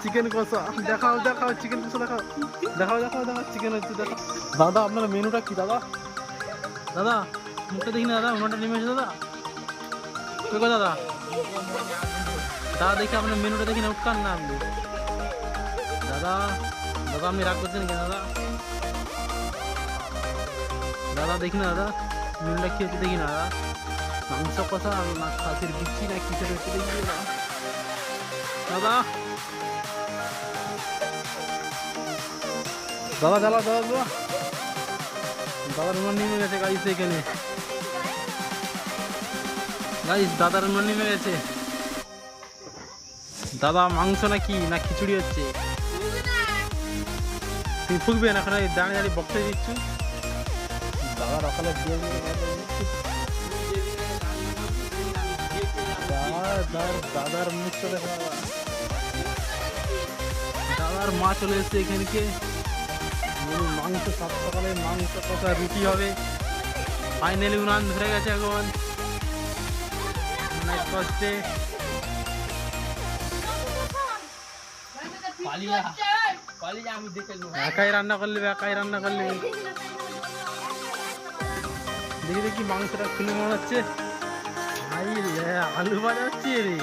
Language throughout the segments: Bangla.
চিকেন কষা দেখাও দেখাও, চিকেন কষা দেখাও, দেখাও দেখাও দেখাও চিকেন হচ্ছে দেখাও। দাদা আপনার মেনুটা কি দাদা? দাদা মুখটা দেখি না দাদা, উনাটা নেমে এসে দাদা, কে গো দাদা? দাদা দেখি আপনার মেনুটা দেখি না, উঠকান না আপনি দাদা। দাদা আপনি রাগ করছেন কেন দাদা? দাদা দেখি না দাদা, মেনুটা কি হচ্ছে দেখি না দাদা। মাংস কষা না খাসির বিচ্ছি না কিসের হচ্ছে দেখি দাদা। দাদা দাদা দাদা দাদা দাদা দাদার উনার নেমে গেছে গাইস এখানে। গাইস দাদার উনার নেমে গেছে। দাদা মাংস নাকি না খিচুড়ি হচ্ছে? তুই ফুকবে না, এখন দাঁড়িয়ে দাঁড়িয়ে বক্তব্য দিচ্ছ। দাদা সকালে দাদার মুখটা দেখা, দাদার মা চলে এসছে এখানকে। মাংস সাত সকালে মাংস কষা রুটি হবে। ফাইনালি উনান ধরে গেছে এখন অনেক কষ্টে। একাই রান্না করলে, একাই রান্না করলে। দেখি দেখি মাংসটা খুলে মনে হচ্ছে আলু ভাজা হচ্ছে রে।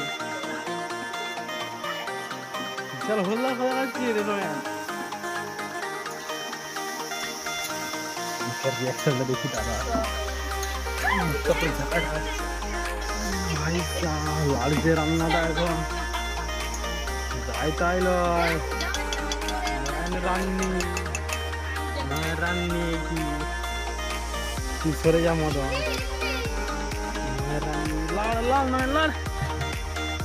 চল হল্লা খাওয়া যাচ্ছে রে নয়। রিয়াকশনটা দেখি দাদা, ভাই লাগছে রান্নাটা এখন। যাই তাই লয়, রান্নি রান্নি কি সরে যা মদন। লাল লাল নয় লাল,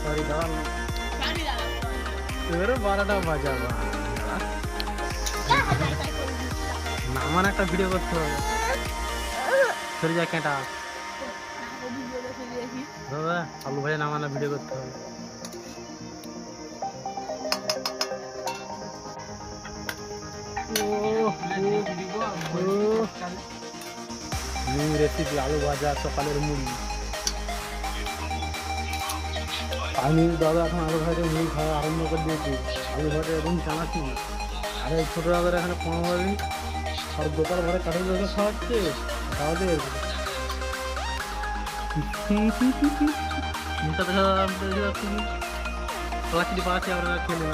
সরি দাদা, এবারে 12টা বাজাবা। আমার একটা ভিডিও করতে হবে, সরে যা কেটা দাদা। আলু ভাজা নামানো ভিডিও করতে হবে। রেসিপি আলু ভাজা, সকালের মুড়ি। আমি দাদা এখন আলু ভাজা মুড়ি খাওয়া আরম্ভ করে দিয়েছি। আলু ভাজা এবং চানাচি। আর এই ছোটো দাদার এখানে 15 দিন আর দোকান ঘরে কাঠের ব্যবসা খাওয়াচ্ছে, খাওয়াতে মুখটা দেখা পাচ্ছি, পাচ্ছি আমরা খেলে